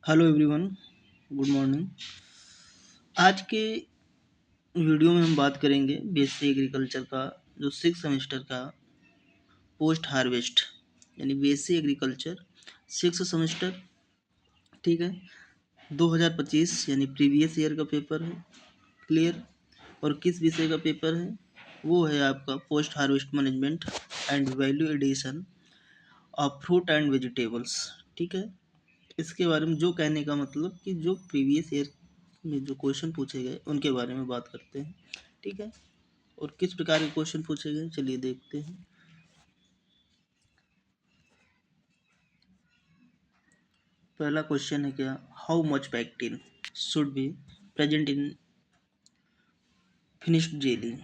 Hello everyone, good morning. आज के video में हम बात करेंगे बेसिक एग्रीकल्चर का जो 6 सेमेस्टर का पोस्ट हार्वेस्ट यानी बेसिक एग्रीकल्चर 6 सेमेस्टर। ठीक है, 2025 यानी प्रीवियस ईयर का पेपर है। क्लियर। और किस विषय का पेपर है? वो है आपका post harvest management and value addition of fruit and vegetables. ठीक है, इसके बारे में जो कहने का मतलब कि जो प्रीवियस ईयर में जो क्वेश्चन पूछे गए उनके बारे में बात करते हैं। ठीक है, और किस प्रकार के क्वेश्चन पूछे गए चलिए देखते हैं। पहला क्वेश्चन है क्या, how much pectin should be present in finished jelly.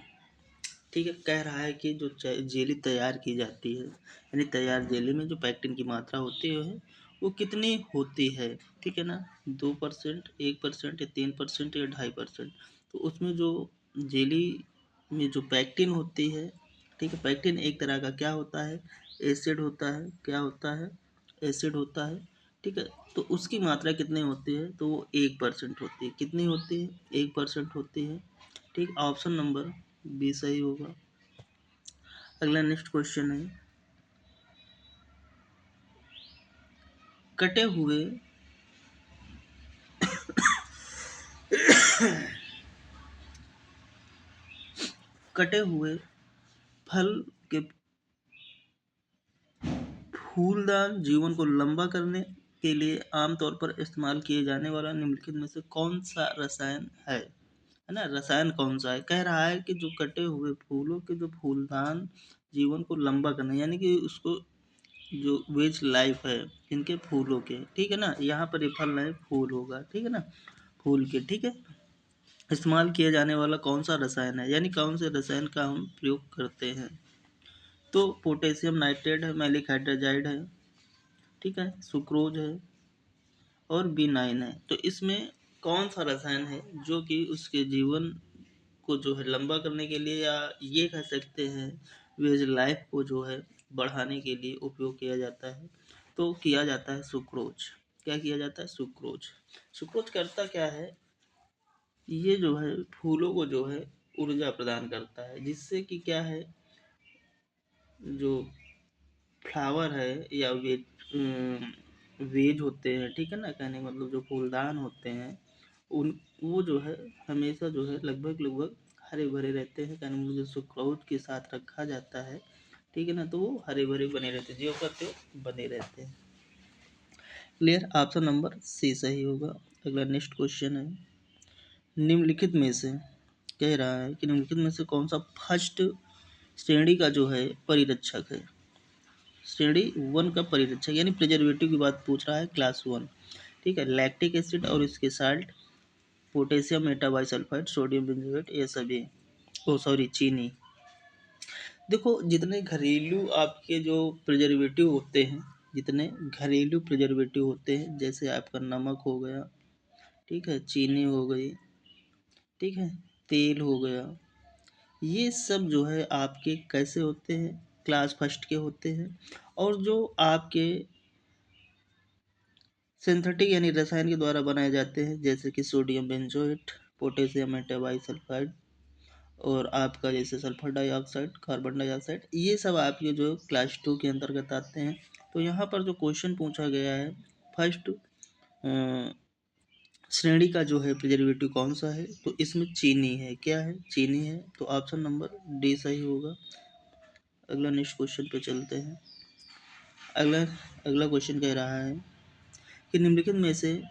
ठीक है, कह रहा है कि जो जेली तैयार की जाती है यानी तैयार जेली में जो पैक्टिन की मात्रा होती है वो कितनी होती है। ठीक है ना, 2%, 1% या 3% या 2.5%। तो उसमें जो जेली में जो पैक्टिन होती है, ठीक है, पैक्टिन एक तरह का क्या होता है, एसिड होता है। क्या होता है? एसिड होता है। ठीक है, तो उसकी मात्रा कितनी होती है तो वो 1% होती है। कितनी होती है? 1% होती है। ठीक, ऑप्शन नंबर बी सही होगा। अगला नेक्स्ट क्वेश्चन है, कटे हुए कटे हुए फल के फूलदार जीवन को लंबा करने के लिए आमतौर पर इस्तेमाल किए जाने वाला निम्नलिखित में से कौन सा रसायन है ना, रसायन कौन सा है? कह रहा है कि जो कटे हुए फूलों के जो फूलदान जीवन को लंबा करना यानी कि उसको जो वेज लाइफ है इनके फूलों के, ठीक है ना, यहाँ पर ये फल नहीं फूल होगा। ठीक है ना, फूल के। ठीक है, इस्तेमाल किया जाने वाला कौन सा रसायन है यानी कौन से रसायन का हम प्रयोग करते हैं? तो पोटेशियम नाइट्रेट है, मैलिक हाइड्रोजाइड है, ठीक है, सुक्रोज है और B9 है। तो इसमें कौन सा रसायन है जो कि उसके जीवन को जो है लंबा करने के लिए, या ये कह सकते हैं वेज लाइफ को जो है बढ़ाने के लिए उपयोग किया जाता है? तो किया जाता है सुक्रोज। क्या किया जाता है? सुक्रोज। सुक्रोज करता क्या है? ये जो है फूलों को जो है ऊर्जा प्रदान करता है, जिससे कि क्या है, जो फ्लावर है या वेज होते हैं, ठीक है ना, कहने का मतलब जो फूलदान होते हैं उन वो जो है हमेशा जो है लगभग लगभग हरे भरे रहते हैं। कहने का मतलब जो सुक्रोज के साथ रखा जाता है, ठीक है ना, तो वो हरे भरे बने रहते हैं, जो करते हो बने रहते हैं। क्लियर, ऑप्शन नंबर सी सही होगा। अगला नेक्स्ट क्वेश्चन है, निम्नलिखित में से कह रहा है कि निम्नलिखित में से कौन सा फर्स्ट श्रेणी का जो है परिरक्षक है? श्रेणी 1 का परिरक्षक यानी प्रिजर्वेटिव की बात पूछ रहा है, क्लास 1। ठीक है, लैक्टिक एसिड और इसके salt, potassium metabisulphide, sodium benzoate, ये सभी, ओ सॉरी चीनी। देखो, जितने घरेलू आपके जो प्रिजर्वेटिव होते हैं, जितने घरेलू प्रिजर्वेटिव होते हैं, जैसे आपका नमक हो गया, ठीक है, चीनी हो गई, ठीक है, तेल हो गया, ये सब जो है आपके कैसे होते हैं? क्लास फर्स्ट के होते हैं। और जो आपके सिंथेटिक यानी रसायन के द्वारा बनाए जाते हैं, जैसे कि सोडियम बेंजोएट, पोटेशियम मेटाबाइसल्फाइड और आपका जैसे सल्फर डाइऑक्साइड, कार्बन डाइऑक्साइड, ये सब आपके जो क्लास 2 के अंतर्गत आते हैं। तो यहाँ पर जो क्वेश्चन पूछा गया है, फर्स्ट श्रेणी का जो है प्रिजर्वेटिव कौन सा है, तो इसमें चीनी है। क्या है? चीनी है। तो ऑप्शन नंबर डी सही होगा। अगला नेक्स्ट क्वेश्चन पे चलते हैं। अगला अगला क्वेश्चन कह रहा है कि निम्नलिखित में से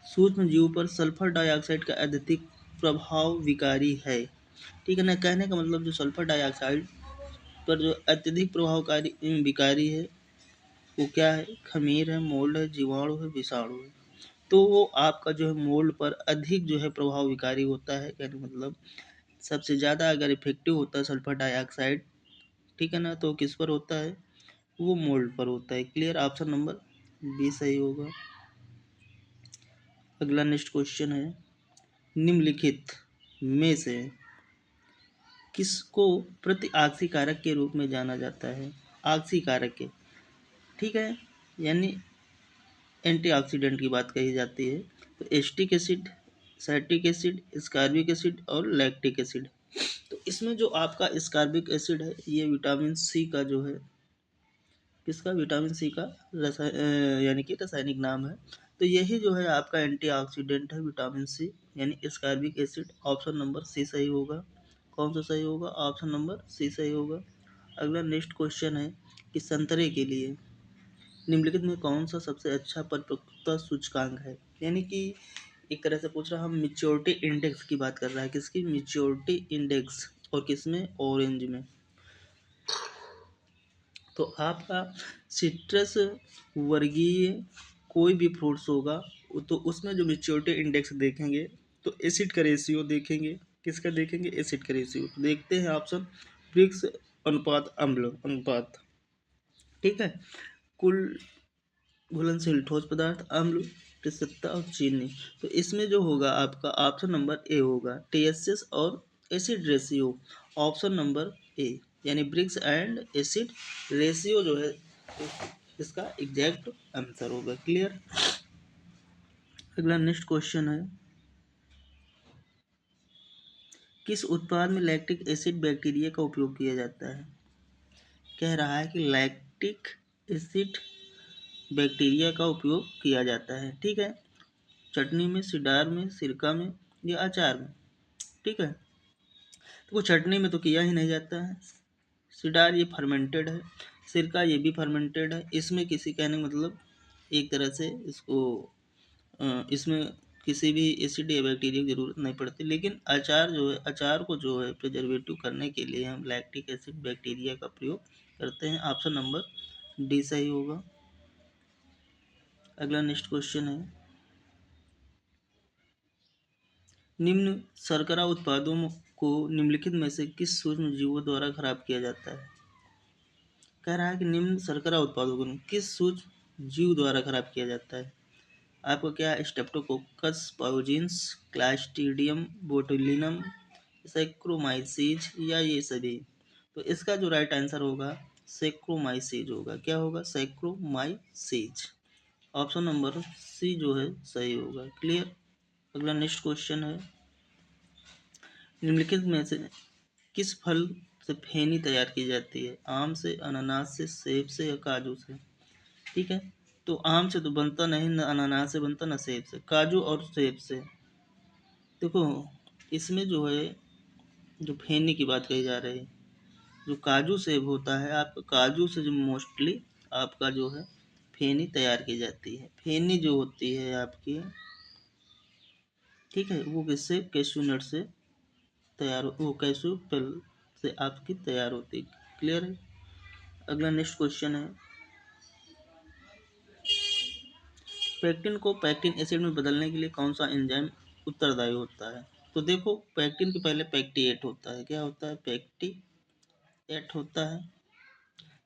सूक्ष्म जीव पर सल्फर डाइऑक्साइड का अत्यधिक प्रभाव विकारी है। ठीक है ना, कहने का मतलब जो सल्फर डाइऑक्साइड पर जो अत्यधिक प्रभावकारी विकारी है वो क्या है? खमीर है, मोल्ड है, जीवाणु है, विषाणु है। तो वो आपका जो है मोल्ड पर अधिक जो है प्रभाव विकारी होता है। कहने का मतलब सबसे ज़्यादा अगर इफेक्टिव होता है सल्फर डाइऑक्साइड, ठीक है ना, तो किस पर होता है? वो मोल्ड पर होता है। क्लियर, ऑप्शन नंबर बी सही होगा। अगला नेक्स्ट क्वेश्चन है, निम्नलिखित में से किसको प्रति आक्सी कारक के रूप में जाना जाता है? आक्सी कारक के, ठीक है, यानी एंटीऑक्सीडेंट की बात कही जाती है। तो एस्टिक एसिड, सैटिक एसिड, स्कार्बिक एसिड और लैक्टिक एसिड। तो इसमें जो आपका स्कार्बिक एसिड है ये विटामिन सी का जो है, किसका, विटामिन सी का यानी कि रासायनिक नाम है। तो यही जो है आपका एंटीऑक्सीडेंट है विटामिन सी, यानी स्कार्बिक एसिड। ऑप्शन नंबर सी सही होगा। कौन सा सही होगा? ऑप्शन नंबर सी सही होगा। अगला नेक्स्ट क्वेश्चन है कि संतरे के लिए निम्नलिखित में कौन सा सबसे अच्छा परिपक्वता सूचकांक है? यानी कि एक तरह से पूछ रहा, हम मेच्योरिटी इंडेक्स की बात कर रहा है, किसकी? Maturity index. और किसमें? ऑरेंज में। तो आपका सिट्रस वर्गीय कोई भी फ्रूट्स होगा तो उसमें जो मेच्योरिटी इंडेक्स देखेंगे तो एसिड का रेशियो देखेंगे। किसका देखेंगे? एसिड का रेशियो। तो देखते हैं ऑप्शन, ब्रिक्स अनुपात अम्ल अनुपात। ठीक है, कुल घुलनशील ठोस पदार्थ, अम्ल, प्रतिशतता और चीनी। तो इसमें जो होगा आपका ऑप्शन नंबर ए होगा, टीएसएस और acid ratio. Option number A, यानी ब्रिक्स एंड एसिड रेशियो जो है इसका एग्जैक्ट आंसर होगा। क्लियर। अगला नेक्स्ट क्वेश्चन है, किस उत्पाद में लैक्टिक एसिड बैक्टीरिया का उपयोग किया जाता है? कह रहा है कि लैक्टिक एसिड बैक्टीरिया का उपयोग किया जाता है। ठीक है, चटनी में, सिडार में, सिरका में या अचार में। ठीक है, तो वो चटनी में तो किया ही नहीं जाता है। सिडार ये फर्मेंटेड है, सिरका ये भी फर्मेंटेड है। इसमें किसी कहने का मतलब एक तरह से इसको इसमें किसी भी एसिड या बैक्टीरिया की ज़रूरत नहीं पड़ती। लेकिन अचार जो है, अचार को जो है प्रिजर्वेटिव करने के लिए हम लैक्टिक एसिड बैक्टीरिया का प्रयोग करते हैं। ऑप्शन नंबर डी सही होगा। अगला नेक्स्ट क्वेश्चन है, निम्न शर्करा उत्पादों को निम्नलिखित में से किस सूक्ष्म जीवों द्वारा खराब किया जाता है? कह रहा है कि निम्न शर्करा उत्पादों को किस सूक्ष्म जीव द्वारा खराब किया जाता है? आपको क्या है? स्टेप्टोकोकस पायोजिन्स, क्लास्ट्रीडियम बोटुलिनम, सैक्रोमाइसीज या ये सभी। तो इसका जो राइट आंसर होगा सैक्रोमाइसीज होगा। क्या होगा? सैक्रोमाइसीज। ऑप्शन नंबर सी जो है सही होगा। क्लियर। अगला नेक्स्ट क्वेश्चन है, निम्नलिखित में से किस फल से फेनी तैयार की जाती है? आम से, अनानास से, सेब से या काजू से? ठीक है, तो आम से तो बनता नहीं, न अनानास से बनता, न सेब से। काजू और सेब से। देखो, इसमें जो है जो फेनी की बात कही जा रही है, जो काजू सेब होता है, आपका काजू से जो मोस्टली आपका जो है फेनी तैयार की जाती है। फेनी जो होती है आपकी, ठीक है, वो किससे? कैश्यू नट से तैयार वो कैश्यू फल से आपकी तैयार होती है। क्लियर है। अगला नेक्स्ट क्वेश्चन है, पैक्टिन को पैक्टिन एसिड में बदलने के लिए कौन सा एंजाइम उत्तरदायी होता है? तो देखो, पैक्टिन के पहले पैक्टिएट होता है। क्या होता है? पैक्टिएट होता है।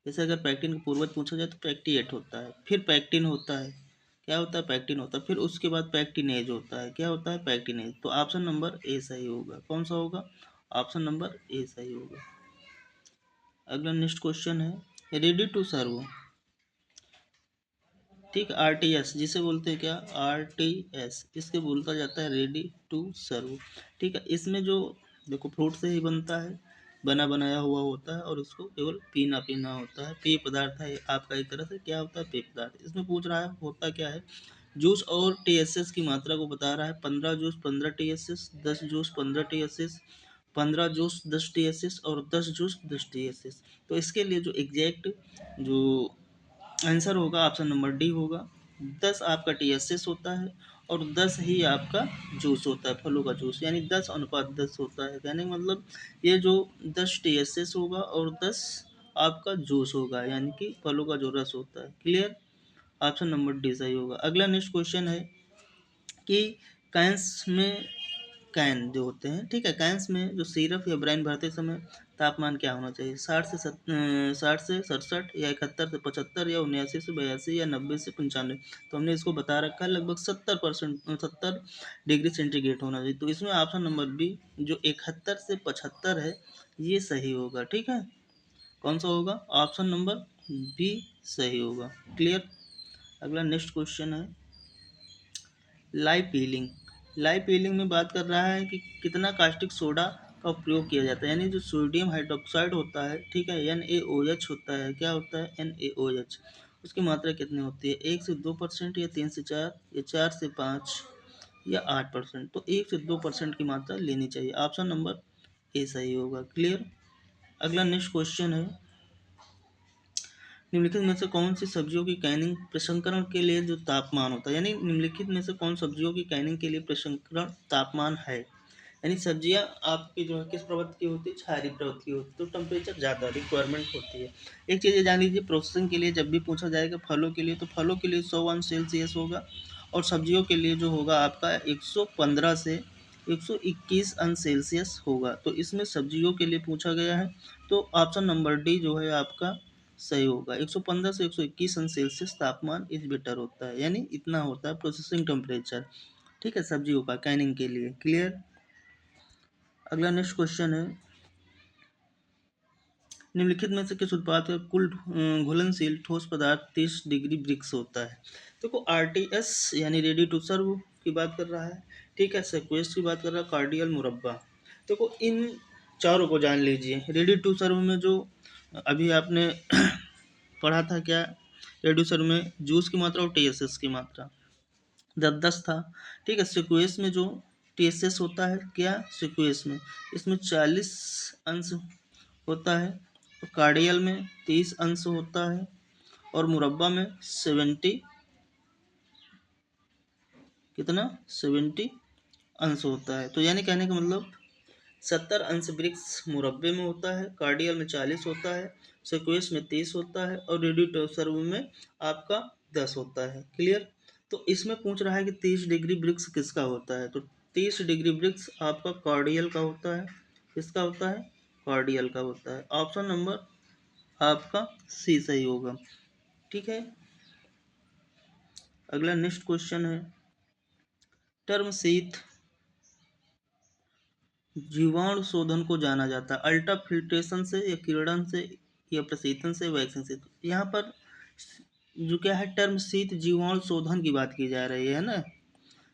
जैसे अगर पैक्टिन का पूर्वज पूछा जाए तो पैक्टिएट होता है, फिर पैक्टिन होता है। क्या होता है? पैक्टिन होता है। फिर उसके बाद पैक्टिनेज होता है। क्या होता है? पैक्टिनेज। तो ऑप्शन नंबर ए सही होगा। कौन सा होगा? ऑप्शन नंबर ए सही होगा। अगला नेक्स्ट क्वेश्चन है, रेडी टू सर्व। ठीक, आरटीएस जिसे बोलते हैं, क्या? आरटीएस, इसके बोलता जाता है रेडी टू सर्व। ठीक है, इसमें जो देखो फ्रूट से ही बनता है, बना बनाया हुआ होता है और उसको केवल पीना पीना होता है। पेय पदार्थ है आपका, एक तरह से क्या होता है? पेय पदार्थ। इसमें पूछ रहा है होता क्या है, जूस और टीएसएस की मात्रा को बता रहा है। 15 juice 15 TSS, 10 juice 15 TSS, 15 juice 10 TSS और 10 जूस 10 टीएसएस। तो इसके लिए जो एग्जैक्ट जो आंसर होगा ऑप्शन नंबर डी होगा। 10 आपका टीएसएस होता है और 10 ही आपका जूस होता है, फलों का जूस, यानी 10:10 होता है। कहने का मतलब ये जो 10 टीएसएस होगा और 10 आपका जूस होगा, यानी कि फलों का जो रस होता है। क्लियर। ऑप्शन नंबर डी सही होगा। अगला नेक्स्ट क्वेश्चन है कि कैंस में, कैन जो होते हैं, ठीक है, कैंस में जो सिरप या ब्राइन भरते समय तापमान क्या होना चाहिए? 60 से 67 या 71 से 75 या 79 से 82 या 90 से 95। तो हमने इसको बता रखा है लगभग 70 डिग्री सेंटीग्रेड होना चाहिए। तो इसमें ऑप्शन नंबर बी जो 71 से 75 है ये सही होगा। ठीक है, कौन सा होगा? ऑप्शन नंबर बी सही होगा। क्लियर। अगला नेक्स्ट क्वेश्चन है लाइफ हीलिंग। लाइफ हीलिंग में बात कर रहा है कि कितना कास्टिक सोडा का उपयोग किया जाता है, यानी जो सोडियम हाइड्रोक्साइड होता है, ठीक है, NaOH होता है, क्या होता है NaOH, उसकी मात्रा कितनी होती है, 1 से 2% या 3 से 4 या 4 से 5 या 8%। तो 1 से 2% की मात्रा लेनी चाहिए। ऑप्शन नंबर ए सही होगा। क्लियर। अगला नेक्स्ट क्वेश्चन है निम्नलिखित में से कौन सी सब्जियों की कैनिंग प्रसंस्करण के लिए जो तापमान होता है, यानी निम्नलिखित में से कौन सब्जियों की कैनिंग के लिए प्रसंस्करण तापमान है, यानी सब्जियां आपकी जो है किस प्रवृत्ति की होती है, क्षारीय प्रवृत्ति की होती है, तो टेम्परेचर ज़्यादा रिक्वायरमेंट होती है। एक चीज़ ये जान लीजिए, प्रोसेसिंग के लिए जब भी पूछा जाएगा फलों के लिए, तो फलों के लिए 100 अंश होगा, और सब्जियों के लिए जो होगा आपका 115 से 121 अंश सेल्सियस होगा। तो इसमें सब्जियों के लिए पूछा गया है, तो ऑप्शन नंबर डी जो है आपका सही होगा। 115 से 121 अंश सेल्सियस तापमान इज बेटर होता है, यानी इतना होता है प्रोसेसिंग टेम्परेचर, ठीक है, सब्जियों का कैनिंग के लिए। क्लियर। अगला नेक्स्ट क्वेश्चन है निम्नलिखित में से किस उत्पाद का कुल घुलनशील ठोस पदार्थ 30 डिग्री ब्रिक्स होता है। देखो RTS यानी रेडी टू सर्व की बात कर रहा है, ठीक है, सेक्वेस की बात कर रहा है, कार्डियल मुरब्बा। देखो इन चारों को जान लीजिए। रेडी टू सर्व में जो अभी आपने पढ़ा था, क्या रेडी टू सर्व में जूस की मात्रा और TSS की मात्रा 10-10 था, ठीक है। सिक्वेंस में जो TSS होता है, क्या सिक्वेंस में इसमें 40 अंश होता है, और कार्डियल में 30 अंश होता है, और मुरब्बा में 70 कितना 70 अंश होता है। तो यानी कहने का मतलब 70 अंश ब्रिक्स मुरब्बे में होता है, कार्डियल में 40 होता है, सिक्वेंस में 30 होता है, और रेडी टू सर्व में आपका 10 होता है। क्लियर। तो इसमें पूछ रहा है कि 30 डिग्री ब्रिक्स किसका होता है, तो 30 डिग्री ब्रिक्स आपका कार्डियल का होता है। किसका होता है, कार्डियल का होता है। ऑप्शन नंबर आपका सी सही होगा, ठीक है। अगला नेक्स्ट क्वेश्चन है टर्म शीत जीवाणु शोधन को जाना जाता है अल्ट्रा फिल्ट्रेशन से या किरण से या प्रशीतन से वैक्सीन से। तो यहाँ पर जो क्या है टर्म शीत जीवाणु शोधन की बात की जा रही है ना,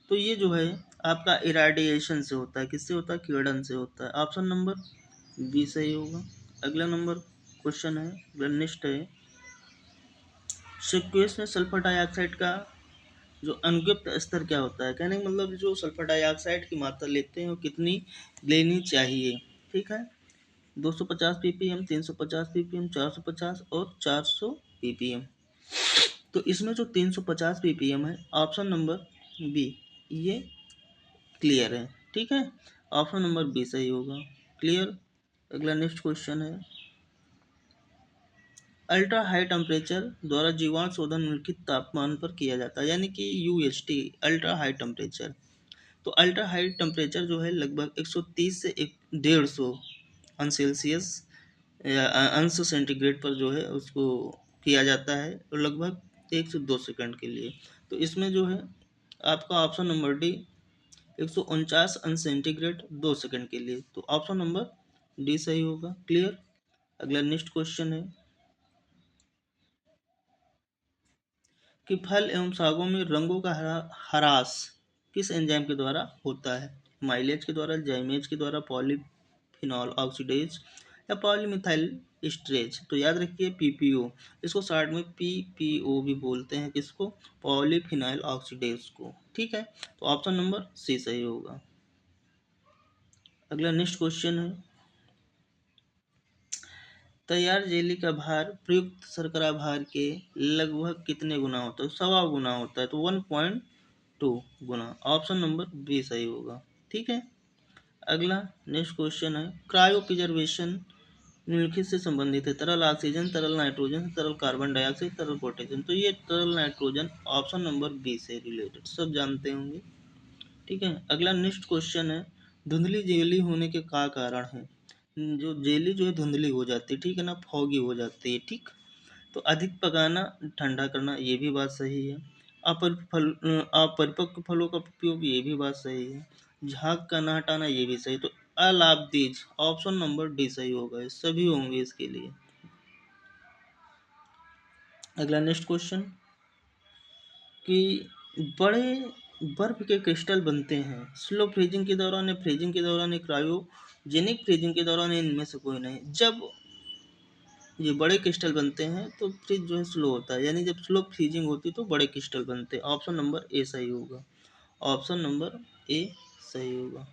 तो ये जो है आपका इराडिएशन से होता है। किससे होता है, किरण से होता है। ऑप्शन नंबर बी सही होगा। अगला नंबर क्वेश्चन है, अगला नेक्स्ट है सिक्वेंस में सल्फर डाइऑक्साइड का जो अनुगिप्त स्तर क्या होता है, कहने का मतलब जो सल्फर डाइऑक्साइड की मात्रा लेते हैं वो कितनी लेनी चाहिए, ठीक है। 250 ppm, 350 ppm, 450 और 400 ppm। तो इसमें जो 350 ppm है, ऑप्शन नंबर बी, ये क्लियर है, ठीक है। ऑप्शन नंबर बी सही होगा। क्लियर। अगला नेक्स्ट क्वेश्चन है अल्ट्रा हाई टेम्परेचर द्वारा जीवाणु शोधन निम्नलिखित तापमान पर किया जाता है, यानी कि UHT अल्ट्रा हाई टेम्परेचर। तो अल्ट्रा हाई टेम्परेचर जो है लगभग 130 से 150 अंश सेल्सियस या अंश सेंटीग्रेड पर जो है उसको किया जाता है, और लगभग 1 से 2 सेकंड के लिए। तो इसमें जो है आपका ऑप्शन नंबर डी 149 अंश सेंटीग्रेड 2 सेकंड के लिए। तो ऑप्शन नंबर डी सही होगा। क्लियर। अगला नेक्स्ट क्वेश्चन है कि फल एवं सागों में रंगों का ह्रास किस एंजाइम के द्वारा होता है, माइलेज के द्वारा, जाइमेज के द्वारा, पॉलीफिनॉल ऑक्सीडेज या पॉलीमिथाइल स्ट्रेज। तो याद रखिए PPO, इसको शॉर्ट में PPO भी बोलते हैं, किसको, पॉलीफिनाइल ऑक्सीडेज को, ठीक है। तो ऑप्शन नंबर सी सही होगा। अगला नेक्स्ट क्वेश्चन है तैयार जेली का भार प्रयुक्त शर्करा भार के लगभग कितने गुना होता है, 1.25 गुना होता है, तो 1.2 गुना। ऑप्शन नंबर बी सही होगा, ठीक है। अगला नेक्स्ट क्वेश्चन है क्रायो प्रिजर्वेशन निम्नलिखित से संबंधित है, तरल ऑक्सीजन, तरल नाइट्रोजन, तरल कार्बन डाइऑक्साइड, तरल पोटेशियम। तो ये तरल नाइट्रोजन, ऑप्शन नंबर बी से रिलेटेड सब जानते होंगे, ठीक है। अगला नेक्स्ट क्वेश्चन है धुंधली जेली होने के क्या कारण है, जो जेली जो है धुंधली हो जाती है, ठीक है ना, फॉगी हो जाती है, ठीक। तो अधिक पकाना, ठंडा करना, ये भी बात सही है। अपरिपक्व फलों का उपयोग, ये भी बात सही है। झाग का ना हटाना, ये भी सही। तो अलाब्दीज, ऑप्शन नंबर डी सही होगा, ये सभी होंगे इसके लिए। अगला नेक्स्ट क्वेश्चन कि बड़े बर्फ के क्रिस्टल बनते हैं स्लो फ्रीजिंग के दौरान या फ्रीजिंग के दौरान या क्रायोजेनिक फ्रीजिंग के दौरान, इनमें से कोई नहीं। जब ये बड़े क्रिस्टल बनते हैं तो फ्रिज जो है स्लो होता है, यानी जब स्लो फ्रीजिंग होती है तो बड़े क्रिस्टल बनते हैं। ऑप्शन नंबर ए सही होगा। ऑप्शन नंबर ए सही होगा।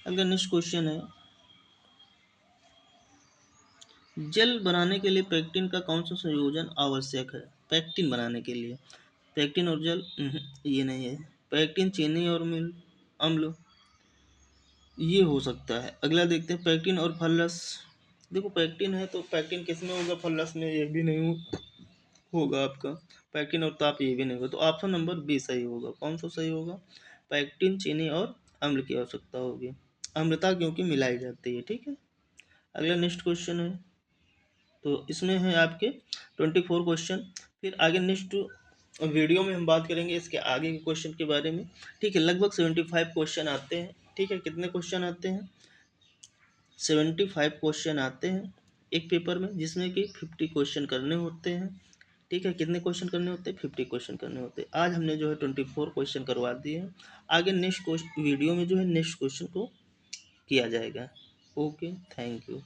अगला नेक्स्ट क्वेश्चन है, जेल बनाने के लिए पेक्टिन का कौन सा संयोजन आवश्यक है? पेक्टिन बनाने के लिए पेक्टिन और जेल, ये नहीं है। पेक्टिन चीनी और मिल अम्ल, ये हो सकता है। अगला देखते हैं, पेक्टिन और फलस। देखो पेक्टिन है तो पेक्टिन किस में होगा, फलस में, ये भी नहीं होगा आपका। पेक्टिन और ताप, ये भी नहीं होगा। तो ऑप्शन नंबर बी सही होगा। कौन सा सही होगा? पेक्टिन चीनी और अम्ल की आवश्यकता होगी, अम्लता क्योंकि मिलाई जाती है। ठीक है। अगला नेक्स्ट क्वेश्चन है, तो इसमें है आपके 24 क्वेश्चन। फिर आगे नेक्स्ट वीडियो में हम बात करेंगे इसके आगे के क्वेश्चन के बारे में। ठीक है। लगभग 75 क्वेश्चन आते हैं। ठीक है। कितने क्वेश्चन आते हैं? 75 क्वेश्चन आते हैं एक पेपर में, जिसमें कि 50 क्वेश्चन करने होते हैं। ठीक है। कितने क्वेश्चन करने होते हैं? 50 क्वेश्चन करने होते हैं। आज हमने जो है 24 क्वेश्चन करवा दिए हैं। आगे नेक्स्ट वीडियो में जो है नेक्स्ट क्वेश्चन को किया जाएगा। Okay, thank you.